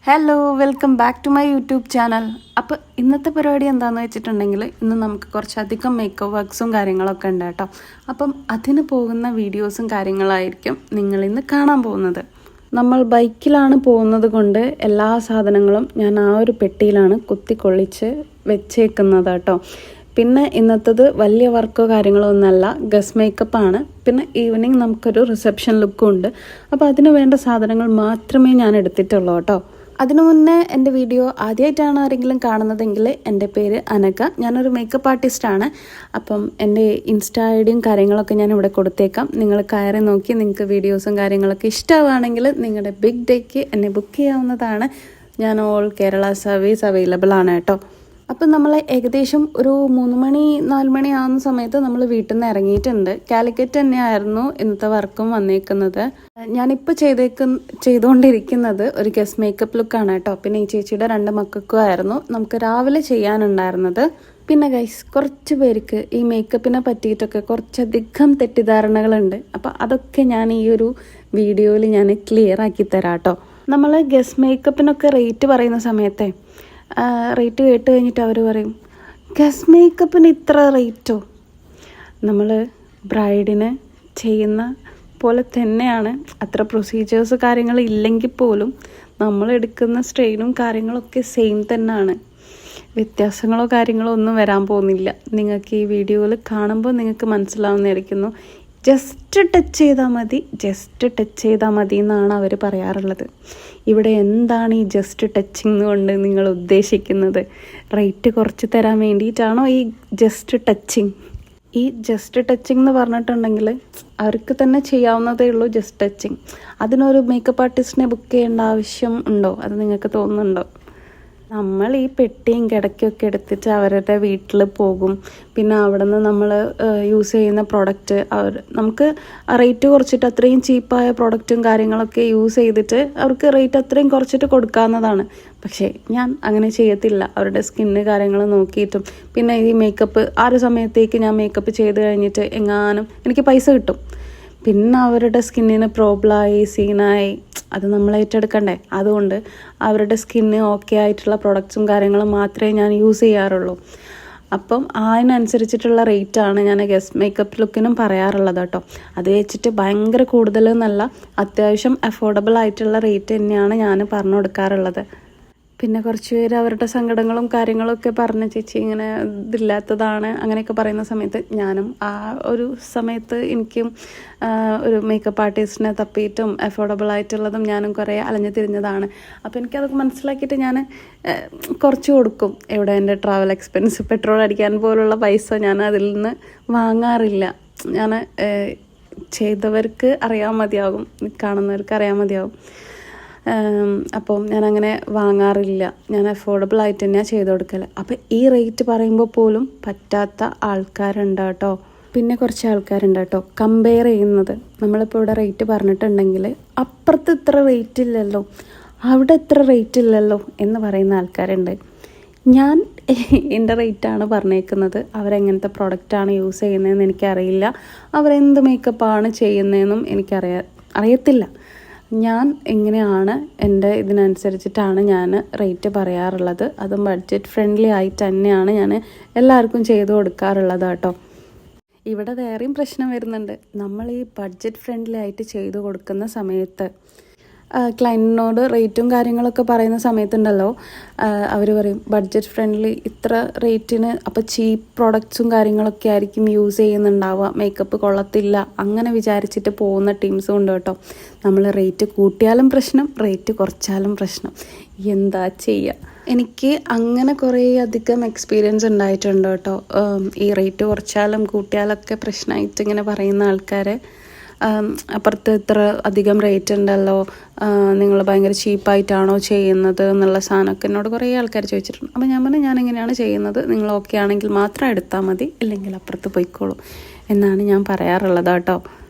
Hello, welcome back to my YouTube channel. അപ്പോൾ ഇന്നത്തെ പരിപാടി എന്താണെന്ന് വെച്ചിട്ടുണ്ടെങ്കിൽ ഇന്ന് നമുക്ക് കുറച്ചധികം മേക്കപ്പ് വർക്ക്സും കാര്യങ്ങളൊക്കെ ഉണ്ട് കേട്ടോ. അപ്പം അതിന് പോകുന്ന വീഡിയോസും കാര്യങ്ങളായിരിക്കും നിങ്ങളിന്ന് കാണാൻ പോകുന്നത്. നമ്മൾ ബൈക്കിലാണ് പോകുന്നത് കൊണ്ട് എല്ലാ സാധനങ്ങളും ഞാൻ ആ ഒരു പെട്ടിയിലാണ് കുത്തിക്കൊള്ളിച്ച് വെച്ചേക്കുന്നത് കേട്ടോ. പിന്നെ ഇന്നത്തത് വലിയ വർക്കോ കാര്യങ്ങളോ ഒന്നല്ല, ഗസ് മേക്കപ്പാണ്. പിന്നെ ഈവനിങ് നമുക്കൊരു റിസപ്ഷൻ ലുക്കും ഉണ്ട്. അപ്പോൾ അതിന് വേണ്ട സാധനങ്ങൾ മാത്രമേ ഞാൻ എടുത്തിട്ടുള്ളൂ കേട്ടോ. അതിനു മുന്നേ എൻ്റെ വീഡിയോ ആദ്യമായിട്ടാണ് ആരെങ്കിലും കാണുന്നതെങ്കിൽ എൻ്റെ പേര് അനഘ, ഞാനൊരു മേക്കപ്പ് ആർട്ടിസ്റ്റാണ്. അപ്പം എൻ്റെ ഇൻസ്റ്റാ ഐ ഡിയും കാര്യങ്ങളൊക്കെ ഞാൻ ഇവിടെ കൊടുത്തേക്കാം. നിങ്ങൾ കയറി നോക്കി നിങ്ങൾക്ക് വീഡിയോസും കാര്യങ്ങളൊക്കെ ഇഷ്ടമാണെങ്കിൽ നിങ്ങളുടെ ബിഗ് ഡേക്ക് എന്നെ ബുക്ക് ചെയ്യാവുന്നതാണ്. ഞാൻ ഓൾ കേരള സർവീസ് അവൈലബിൾ ആണ് കേട്ടോ. അപ്പം നമ്മൾ ഏകദേശം ഒരു 3 മണി 4 മണി ആവുന്ന സമയത്ത് നമ്മൾ വീട്ടിൽ നിന്ന് ഇറങ്ങിയിട്ടുണ്ട്. കാലിക്കറ്റ് തന്നെയായിരുന്നു ഇന്നത്തെ വർക്കും വന്നേക്കുന്നത്. ഞാനിപ്പോൾ ചെയ്തുകൊണ്ടിരിക്കുന്നത് ഒരു ഗസ് മേക്കപ്പ് ലുക്കാണ് കേട്ടോ. പിന്നെ ഈ ചേച്ചിയുടെ 2 മക്കൾക്കും ആയിരുന്നു നമുക്ക് രാവിലെ ചെയ്യാനുണ്ടായിരുന്നത്. പിന്നെ ഗൈസ്, കുറച്ച് പേർക്ക് ഈ മേക്കപ്പിനെ പറ്റിയിട്ടൊക്കെ കുറച്ചധികം തെറ്റിദ്ധാരണകളുണ്ട്. അപ്പോൾ അതൊക്കെ ഞാൻ ഈ ഒരു വീഡിയോയിൽ ഞാൻ ക്ലിയർ ആക്കി തരാം കേട്ടോ. നമ്മൾ ഗസ് മേക്കപ്പിനൊക്കെ റേറ്റ് പറയുന്ന സമയത്തെ റേറ്റ് കേട്ട് കഴിഞ്ഞിട്ട് അവർ പറയും, ഗസ് മേക്കപ്പിന് ഇത്ര റേറ്റോ? നമ്മൾ ബ്രൈഡിന് ചെയ്യുന്ന പോലെ തന്നെയാണ്. അത്ര പ്രൊസീജിയേഴ്സ് കാര്യങ്ങൾ ഇല്ലെങ്കിൽ പോലും നമ്മൾ എടുക്കുന്ന സ്ട്രെയിനും കാര്യങ്ങളൊക്കെ സെയിം തന്നെയാണ്. വ്യത്യാസങ്ങളോ കാര്യങ്ങളോ ഒന്നും വരാൻ പോകുന്നില്ല. നിങ്ങൾക്ക് ഈ വീഡിയോയിൽ കാണുമ്പോൾ നിങ്ങൾക്ക് മനസ്സിലാവുന്നതായിരിക്കുന്നു. ജസ്റ്റ് ടച്ച് ചെയ്താൽ മതി എന്നാണ് അവർ പറയാറുള്ളത്. ഇവിടെ എന്താണ് ഈ ജസ്റ്റ് ടച്ചിങ് കൊണ്ട് നിങ്ങൾ ഉദ്ദേശിക്കുന്നത്? റേറ്റ് കുറച്ച് തരാൻ വേണ്ടിയിട്ടാണോ ഈ ജസ്റ്റ് ടച്ചിങ്? ഈ ജസ്റ്റ് ടച്ചിങ് എന്ന് പറഞ്ഞിട്ടുണ്ടെങ്കിൽ അവർക്ക് തന്നെ ചെയ്യാവുന്നതേ ഉള്ളൂ ജസ്റ്റ് ടച്ചിങ്. അതിനൊരു മേക്കപ്പ് ആർട്ടിസ്റ്റിനെ ബുക്ക് ചെയ്യേണ്ട ആവശ്യം ഉണ്ടോ? അത് നിങ്ങൾക്ക് തോന്നുന്നുണ്ടോ? നമ്മൾ ഈ പെട്ടിയും കിടക്കൊക്കെ എടുത്തിട്ട് അവരുടെ വീട്ടിൽ പോകും. പിന്നെ അവിടെ നിന്ന് നമ്മൾ യൂസ് ചെയ്യുന്ന പ്രോഡക്റ്റ് നമുക്ക് റേറ്റ് കുറച്ചിട്ട് അത്രയും ചീപ്പായ പ്രോഡക്റ്റും കാര്യങ്ങളൊക്കെ യൂസ് ചെയ്തിട്ട് അവർക്ക് റേറ്റ് അത്രയും കുറച്ചിട്ട് കൊടുക്കാവുന്നതാണ്. പക്ഷേ ഞാൻ അങ്ങനെ ചെയ്യത്തില്ല. അവരുടെ സ്കിന്ന് കാര്യങ്ങൾ നോക്കിയിട്ടും പിന്നെ ഈ മേക്കപ്പ് ആ ഒരു സമയത്തേക്ക് ഞാൻ മേക്കപ്പ് ചെയ്ത് കഴിഞ്ഞിട്ട് എങ്ങാനും എനിക്ക് പൈസ കിട്ടും, പിന്നെ അവരുടെ സ്കിന്നിന് പ്രോബ്ലമായി സീനായി അത് നമ്മൾ ഏറ്റെടുക്കണ്ടേ. അതുകൊണ്ട് അവരുടെ സ്കിന്ന് ഓക്കെ ആയിട്ടുള്ള പ്രൊഡക്ട്സും കാര്യങ്ങളും മാത്രമേ ഞാൻ യൂസ് ചെയ്യാറുള്ളൂ. അപ്പം അതിനനുസരിച്ചിട്ടുള്ള റേറ്റാണ് ഞാൻ ഗസ്റ്റ് മേക്കപ്പ് ലുക്കിനും പറയാറുള്ളത് കേട്ടോ. അത് വെച്ചിട്ട് ഭയങ്കര കൂടുതലെന്നല്ല, അത്യാവശ്യം അഫോർഡബിൾ ആയിട്ടുള്ള റേറ്റ് തന്നെയാണ് ഞാൻ പറഞ്ഞു കൊടുക്കാറുള്ളത്. പിന്നെ കുറച്ച് പേര് അവരുടെ സങ്കടങ്ങളും കാര്യങ്ങളൊക്കെ പറഞ്ഞ് ചേച്ചി ഇങ്ങനെ ഇതില്ലാത്തതാണ് അങ്ങനെയൊക്കെ പറയുന്ന സമയത്ത് ഞാനും ആ ഒരു സമയത്ത് എനിക്കും ഒരു മേക്കപ്പ് ആർട്ടിസ്റ്റിനെ തപ്പിയിട്ടും അഫോർഡബിൾ ആയിട്ടുള്ളതും ഞാനും കുറേ അലഞ്ഞു തിരിഞ്ഞതാണ്. അപ്പോൾ എനിക്കതൊക്കെ മനസ്സിലാക്കിയിട്ട് ഞാൻ കുറച്ച് കൊടുക്കും. ഇവിടെ എൻ്റെ ട്രാവൽ എക്സ്പെൻസ്, പെട്രോൾ അടിക്കാൻ പോലുള്ള പൈസ ഞാൻ അതിൽ നിന്ന് വാങ്ങാറില്ല. ഞാൻ ചെയ്തവർക്ക് അറിയാൻ മതിയാകും, കാണുന്നവർക്ക് അറിയാൻ മതിയാകും. അപ്പം ഞാനങ്ങനെ വാങ്ങാറില്ല. ഞാൻ അഫോർഡബിൾ ആയിട്ട് തന്നെയാണ് ചെയ്ത് കൊടുക്കൽ. അപ്പോൾ ഈ റേറ്റ് പറയുമ്പോൾ പോലും പറ്റാത്ത ആൾക്കാരുണ്ട് കേട്ടോ. പിന്നെ കുറച്ച് ആൾക്കാരുണ്ട് കേട്ടോ കമ്പയർ ചെയ്യുന്നത്. നമ്മളിപ്പോൾ ഇവിടെ റേറ്റ് പറഞ്ഞിട്ടുണ്ടെങ്കിൽ അപ്പുറത്ത് ഇത്ര റേറ്റ് ഇല്ലല്ലോ, അവിടെ ഇത്ര റേറ്റ് ഇല്ലല്ലോ എന്ന് പറയുന്ന ആൾക്കാരുണ്ട്. ഞാൻ എൻ്റെ റേറ്റാണ് പറഞ്ഞേക്കുന്നത്. അവരെങ്ങനത്തെ പ്രൊഡക്റ്റാണ് യൂസ് ചെയ്യുന്നതെന്ന് എനിക്കറിയില്ല. അവരെന്ത് മേക്കപ്പാണ് ചെയ്യുന്നതെന്നും അറിയത്തില്ല. ഞാൻ എങ്ങനെയാണ് എൻ്റെ ഇതിനനുസരിച്ചിട്ടാണ് ഞാൻ റേറ്റ് പറയാറുള്ളത്. അതും ബഡ്ജറ്റ് ഫ്രണ്ട്ലി ആയിട്ട് തന്നെയാണ് ഞാൻ എല്ലാവർക്കും ചെയ്തു കൊടുക്കാറുള്ളത് കേട്ടോ. ഇവിടെ വേറെയും പ്രശ്നം വരുന്നുണ്ട്. നമ്മൾ ഈ ബഡ്ജറ്റ് ഫ്രണ്ട്ലി ആയിട്ട് ചെയ്തു കൊടുക്കുന്ന സമയത്ത് ക്ലയൻറ്റിനോട് റേറ്റും കാര്യങ്ങളൊക്കെ പറയുന്ന സമയത്തുണ്ടല്ലോ, അവർ പറയും ബഡ്ജറ്റ് ഫ്രണ്ട്ലി ഇത്ര റേറ്റിന്, അപ്പോൾ ചീപ്പ് പ്രോഡക്ട്സും കാര്യങ്ങളൊക്കെ ആയിരിക്കും യൂസ് ചെയ്യുന്നുണ്ടാവുക, മേക്കപ്പ് കൊള്ളത്തില്ല അങ്ങനെ വിചാരിച്ചിട്ട് പോകുന്ന ടീംസും ഉണ്ട് കേട്ടോ. നമ്മൾ റേറ്റ് കൂട്ടിയാലും പ്രശ്നം, റേറ്റ് കുറച്ചാലും പ്രശ്നം. എന്താ ചെയ്യുക? എനിക്ക് അങ്ങനെ കുറേ അധികം എക്സ്പീരിയൻസ് ഉണ്ടായിട്ടുണ്ട് കേട്ടോ. ഈ റേറ്റ് കുറച്ചാലും കൂട്ടിയാലൊക്കെ പ്രശ്നമായിട്ട് ഇങ്ങനെ പറയുന്ന ആൾക്കാരെ. അപ്പുറത്ത് ഇത്ര അധികം റേറ്റ് ഉണ്ടല്ലോ, നിങ്ങൾ ഭയങ്കര ചീപ്പായിട്ടാണോ ചെയ്യുന്നത് എന്നുള്ള സാധനമൊക്കെ എന്നോട് കുറേ ആൾക്കാർ ചോദിച്ചിട്ടുണ്ട്. അപ്പോൾ ഞാൻ പറഞ്ഞു, ഞാനെങ്ങനെയാണ് ചെയ്യുന്നത്, നിങ്ങൾ ഓക്കെ ആണെങ്കിൽ മാത്രം എടുത്താൽ മതി, ഇല്ലെങ്കിൽ അപ്പുറത്ത് പോയിക്കോളൂ എന്നാണ് ഞാൻ പറയാറുള്ളത് കേട്ടോ.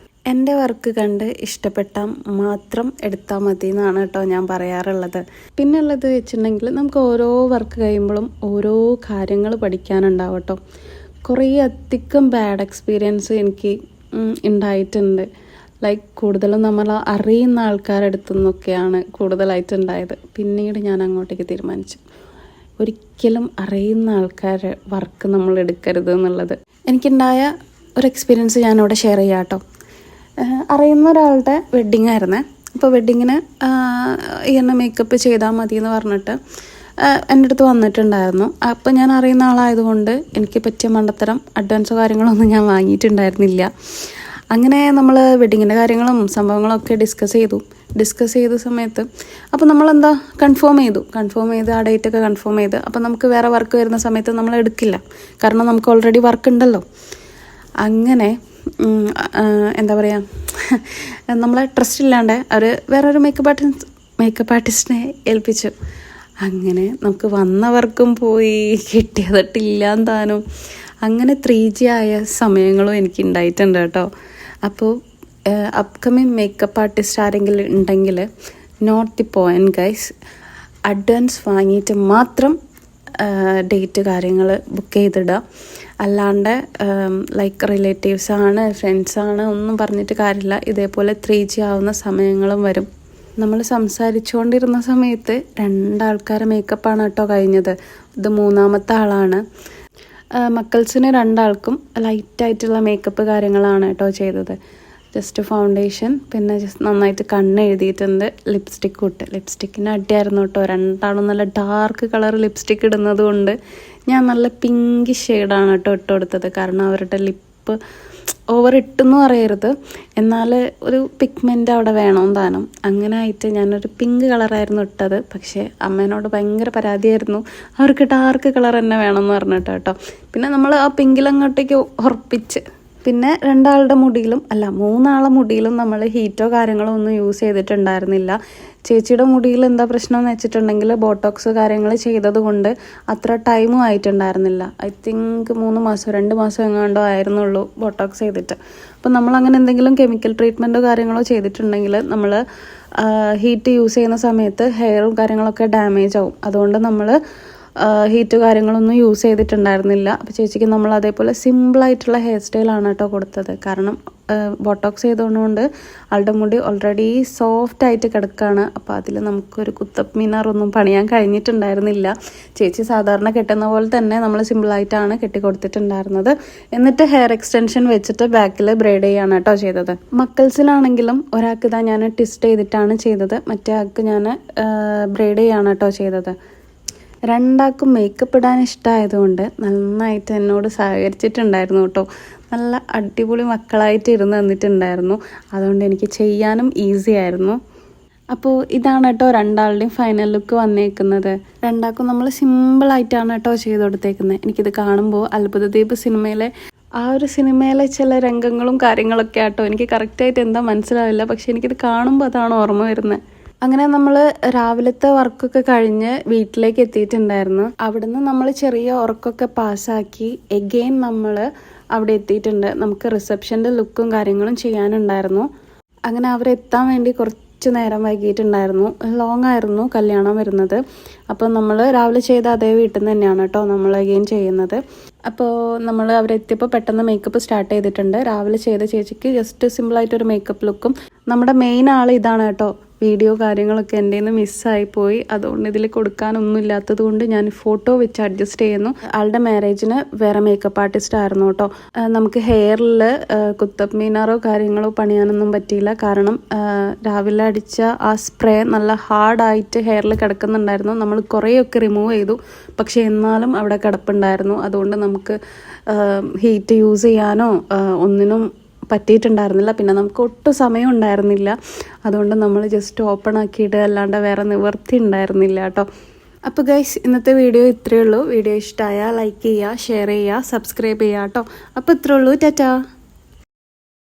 എൻ്റെ വർക്ക് കണ്ട് ഇഷ്ടപ്പെട്ടാൽ മാത്രം എടുത്താൽ മതി എന്നാണ് കേട്ടോ ഞാൻ പറയാറുള്ളത്. പിന്നെ ഉള്ളത് വെച്ചിട്ടുണ്ടെങ്കിൽ നമുക്ക് ഓരോ വർക്ക് കഴിയുമ്പോഴും ഓരോ കാര്യങ്ങൾ പഠിക്കാനുണ്ടാവും കേട്ടോ. കുറേ അധികം ബാഡ് എക്സ്പീരിയൻസ് എനിക്ക് ഉണ്ടായിട്ടുണ്ട്. ലൈക്ക് കൂടുതലും നമ്മൾ അറിയുന്ന ആൾക്കാരുടെ അടുത്തു നിന്നൊക്കെയാണ് കൂടുതലായിട്ടുണ്ടായത്. പിന്നീട് ഞാൻ അങ്ങോട്ടേക്ക് തീരുമാനിച്ചു ഒരിക്കലും അറിയുന്ന ആൾക്കാരുടെ വർക്ക് നമ്മൾ എടുക്കരുത് എന്നുള്ളത്. എനിക്കുണ്ടായ ഒരു എക്സ്പീരിയൻസ് ഞാനിവിടെ ഷെയർ ചെയ്യാം കേട്ടോ. അറിയുന്ന ഒരാളുടെ വെഡ്ഡിങ് ആയിരുന്നേ. അപ്പോൾ വെഡ്ഡിങ്ങിന് ഇങ്ങനെ മേക്കപ്പ് ചെയ്താൽ മതി എന്ന് പറഞ്ഞിട്ട് എൻ്റെ അടുത്ത് വന്നിട്ടുണ്ടായിരുന്നു. അപ്പോൾ ഞാൻ അറിയുന്ന ആളായതുകൊണ്ട് എനിക്ക് പറ്റിയ മണ്ടത്തരം അഡ്വാൻസോ കാര്യങ്ങളൊന്നും ഞാൻ വാങ്ങിയിട്ടുണ്ടായിരുന്നില്ല. അങ്ങനെ നമ്മൾ വെഡ്ഡിങ്ങിൻ്റെ കാര്യങ്ങളും സംഭവങ്ങളൊക്കെ ഡിസ്കസ് ചെയ്ത സമയത്ത് അപ്പോൾ നമ്മളെന്താ കൺഫേം ചെയ്ത് ആ ഡേറ്റൊക്കെ കൺഫേം ചെയ്ത് അപ്പോൾ നമുക്ക് വേറെ വർക്ക് വരുന്ന സമയത്ത് നമ്മൾ എടുക്കില്ല, കാരണം നമുക്ക് ഓൾറെഡി വർക്ക് ഉണ്ടല്ലോ. അങ്ങനെ എന്താ പറയുക, നമ്മളെ ട്രസ്റ്റ് ഇല്ലാണ്ട് അവർ വേറൊരു മേക്കപ്പ് ആർട്ടിസ്റ്റിനെ ഏൽപ്പിച്ചു. അങ്ങനെ നമുക്ക് വന്നവർക്കും പോയി, കിട്ടിയതിട്ടില്ലാന്ന് താനും. അങ്ങനെ 3G ആയ സമയങ്ങളും എനിക്ക് ഉണ്ടായിട്ടുണ്ട് കേട്ടോ. അപ്പോൾ അപ്കമിങ് മേക്കപ്പ് ആർട്ടിസ്റ്റ് ആരെങ്കിലും ഉണ്ടെങ്കിൽ note the point guys. Advance വാങ്ങിയിട്ട് മാത്രം ഡേറ്റ് കാര്യങ്ങൾ ബുക്ക് ചെയ്തിടുക. അല്ലാണ്ട് ലൈക്ക് റിലേറ്റീവ്സാണ്, ഫ്രണ്ട്സാണ് ഒന്നും പറഞ്ഞിട്ട് കാര്യമില്ല. ഇതേപോലെ 3G ആവുന്ന സമയങ്ങളും വരും. നമ്മൾ സംസാരിച്ചുകൊണ്ടിരുന്ന സമയത്ത് 2 ആൾക്കാരെ മേക്കപ്പാണ് കേട്ടോ കഴിഞ്ഞത്. ഇത് 3ാമത്തെ ആളാണ്. മക്കൾസിന് 2 ആൾക്കും ലൈറ്റായിട്ടുള്ള മേക്കപ്പ് കാര്യങ്ങളാണ് കേട്ടോ ചെയ്തത്. ജസ്റ്റ് ഫൗണ്ടേഷൻ, പിന്നെ ജസ്റ്റ് നന്നായിട്ട് കണ്ണ് എഴുതിയിട്ടുണ്ട്, ലിപ്സ്റ്റിക്ക് ഇട്ട്. ലിപ്സ്റ്റിക്കിന് അടിയായിരുന്നു കേട്ടോ. 2 ആളും നല്ല ഡാർക്ക് കളർ ലിപ്സ്റ്റിക്ക് ഇടുന്നത് കൊണ്ട് ഞാൻ നല്ല പിങ്ക് ഷെയ്ഡാണ് കേട്ടോ ഇട്ട് കൊടുത്തത്. കാരണം അവരുടെ ലിപ്പ് ഓവർ ഇട്ടെന്ന് പറയരുത്, എന്നാൽ ഒരു പിഗ്മെൻ്റ് അവിടെ വേണം താനും. അങ്ങനെ ആയിട്ട് ഞാനൊരു പിങ്ക് കളറായിരുന്നു ഇട്ടത്. പക്ഷേ അമ്മേനോട് ഭയങ്കര പരാതിയായിരുന്നു, അവർക്ക് ഡാർക്ക് കളർ തന്നെ വേണമെന്ന് പറഞ്ഞിട്ട് കേട്ടോ. പിന്നെ നമ്മൾ ആ പിങ്കിലങ്ങോട്ടേക്ക് ഉറപ്പിച്ച്. പിന്നെ 2 ആളുടെ മുടിയിലും 3 ആളെ മുടിയിലും നമ്മൾ ഹീറ്റോ കാര്യങ്ങളോ ഒന്നും യൂസ് ചെയ്തിട്ടുണ്ടായിരുന്നില്ല. ചേച്ചിയുടെ മുടിയിൽ എന്താ പ്രശ്നം എന്ന് വെച്ചിട്ടുണ്ടെങ്കിൽ ബോട്ടോക്സ് കാര്യങ്ങൾ ചെയ്തത് കൊണ്ട് അത്ര ടൈമും ആയിട്ടുണ്ടായിരുന്നില്ല. ഐ തിങ്ക് 2 മാസം എങ്ങാണ്ടോ ആയിരുന്നുള്ളൂ ബോട്ടോക്സ് ചെയ്തിട്ട്. അപ്പം നമ്മളങ്ങനെ എന്തെങ്കിലും കെമിക്കൽ ട്രീറ്റ്മെൻറ്റോ കാര്യങ്ങളോ ചെയ്തിട്ടുണ്ടെങ്കിൽ നമ്മൾ ഹീറ്റ് യൂസ് ചെയ്യുന്ന സമയത്ത് ഹെയറും കാര്യങ്ങളൊക്കെ ഡാമേജ് ആവും. അതുകൊണ്ട് നമ്മൾ ഹീറ്റ് കാര്യങ്ങളൊന്നും യൂസ് ചെയ്തിട്ടുണ്ടായിരുന്നില്ല. അപ്പോൾ ചേച്ചിക്ക് നമ്മൾ അതേപോലെ സിമ്പിളായിട്ടുള്ള ഹെയർ സ്റ്റൈലാണ് കേട്ടോ കൊടുത്തത്. കാരണം ബോട്ടോക്സ് ചെയ്തുകൊണ്ട് ആളുടെ മുടി ഓൾറെഡി സോഫ്റ്റ് ആയിട്ട് കിടക്കുകയാണ്. അപ്പോൾ അതിൽ നമുക്കൊരു കുത്തപ്പ് മിനാറൊന്നും പണിയാൻ കഴിഞ്ഞിട്ടുണ്ടായിരുന്നില്ല. ചേച്ചി സാധാരണ കെട്ടുന്ന പോലെ തന്നെ നമ്മൾ സിമ്പിളായിട്ടാണ് കെട്ടി കൊടുത്തിട്ടുണ്ടായിരുന്നത്. എന്നിട്ട് ഹെയർ എക്സ്റ്റൻഷൻ വെച്ചിട്ട് ബാക്കിൽ ബ്രൈഡ് ചെയ്യാണ് കേട്ടോ ചെയ്തത്. മക്കൾസിലാണെങ്കിലും ഒരാൾക്ക് ഇതാ ഞാൻ ട്വിസ്റ്റ് ചെയ്തിട്ടാണ് ചെയ്തത്, മറ്റേ ആൾക്ക് ഞാൻ ബ്രൈഡ് ചെയ്യാണ് കേട്ടോ ചെയ്തത്. 2 ആൾക്കും മേക്കപ്പ് ഇടാൻ ഇഷ്ടമായതുകൊണ്ട് നന്നായിട്ട് എന്നോട് സഹകരിച്ചിട്ടുണ്ടായിരുന്നു കേട്ടോ. നല്ല അടിപൊളി മക്കളായിട്ട് ഇരുന്ന് തന്നിട്ടുണ്ടായിരുന്നു. അതുകൊണ്ട് എനിക്ക് ചെയ്യാനും ഈസി ആയിരുന്നു. അപ്പോൾ ഇതാണ് കേട്ടോ 2 ആളുടെയും ഫൈനൽ ലുക്ക് വന്നേക്കുന്നത്. 2 ആൾക്കും നമ്മൾ സിമ്പിളായിട്ടാണ് കേട്ടോ ചെയ്ത് കൊടുത്തേക്കുന്നത്. എനിക്കിത് കാണുമ്പോൾ അത്ഭുതദ്വീപ് സിനിമയിലെ ചില രംഗങ്ങളും കാര്യങ്ങളൊക്കെ ആട്ടോ. എനിക്ക് കറക്റ്റായിട്ട് എന്താ മനസ്സിലാവില്ല, പക്ഷെ എനിക്കിത് കാണുമ്പോൾ അതാണ് ഓർമ്മ വരുന്നത്. അങ്ങനെ നമ്മൾ രാവിലത്തെ വർക്കൊക്കെ കഴിഞ്ഞ് വീട്ടിലേക്ക് എത്തിയിട്ടുണ്ടായിരുന്നു. അവിടുന്ന് നമ്മൾ ചെറിയ ഉറക്കൊക്കെ പാസ്സാക്കി എഗെയിൻ നമ്മൾ അവിടെ എത്തിയിട്ടുണ്ട്. നമുക്ക് റിസപ്ഷൻ്റെ ലുക്കും കാര്യങ്ങളും ചെയ്യാനുണ്ടായിരുന്നു. അങ്ങനെ അവരെത്താൻ വേണ്ടി കുറച്ച് നേരം വൈകിയിട്ടുണ്ടായിരുന്നു. ലോങ് ആയിരുന്നു കല്യാണം വരുന്നത്. അപ്പോൾ നമ്മൾ രാവിലെ ചെയ്ത അതേ വീട്ടിൽ നിന്ന് തന്നെയാണ് കേട്ടോ നമ്മൾ എഗെയിൻ ചെയ്യുന്നത്. അപ്പോൾ നമ്മൾ അവരെത്തിയപ്പോൾ പെട്ടെന്ന് മേക്കപ്പ് സ്റ്റാർട്ട് ചെയ്തിട്ടുണ്ട്. രാവിലെ ചെയ്ത ചേച്ചിക്ക് ജസ്റ്റ് സിമ്പിളായിട്ടൊരു മേക്കപ്പ് ലുക്കും. നമ്മുടെ മെയിൻ ആൾ ഇതാണ് കേട്ടോ. വീഡിയോ കാര്യങ്ങളൊക്കെ എൻ്റെ നിന്ന് മിസ്സായിപ്പോയി. അതുകൊണ്ട് ഇതിൽ കൊടുക്കാനൊന്നും ഇല്ലാത്തത് കൊണ്ട് ഞാൻ ഫോട്ടോ വെച്ച് അഡ്ജസ്റ്റ് ചെയ്യുന്നു. ആളുടെ മാരേജിന് വേറെ മേക്കപ്പ് ആർട്ടിസ്റ്റ് ആയിരുന്നു കേട്ടോ. നമുക്ക് ഹെയറിൽ കുത്തപ്പ് മീനാറോ കാര്യങ്ങളോ പണിയാനൊന്നും പറ്റിയില്ല. കാരണം രാവിലെ അടിച്ച ആ സ്പ്രേ നല്ല ഹാർഡായിട്ട് ഹെയറിൽ കിടക്കുന്നുണ്ടായിരുന്നു. നമ്മൾ കുറേയൊക്കെ റിമൂവ് ചെയ്തു, പക്ഷേ എന്നാലും അവിടെ കിടപ്പുണ്ടായിരുന്നു. അതുകൊണ്ട് നമുക്ക് ഹീറ്റ് യൂസ് ചെയ്യാനോ ഒന്നിനും പറ്റിയിട്ടുണ്ടായിരുന്നില്ല. പിന്നെ നമുക്ക് ഒട്ടും സമയം ഉണ്ടായിരുന്നില്ല. അതുകൊണ്ട് നമ്മൾ ജസ്റ്റ് ഓപ്പൺ ആക്കിയിട്ട് അല്ലാണ്ട് വേറെ നിവർത്തി ഉണ്ടായിരുന്നില്ല കേട്ടോ. അപ്പോൾ ഗൈസ്, ഇന്നത്തെ വീഡിയോ ഇത്രയേ ഉള്ളൂ. വീഡിയോ ഇഷ്ടമായാൽ ലൈക്ക് ചെയ്യുക, ഷെയർ ചെയ്യുക, സബ്സ്ക്രൈബ് ചെയ്യുക കേട്ടോ. അപ്പോൾ ഇത്രയേ ഉള്ളൂ. ടാറ്റാ.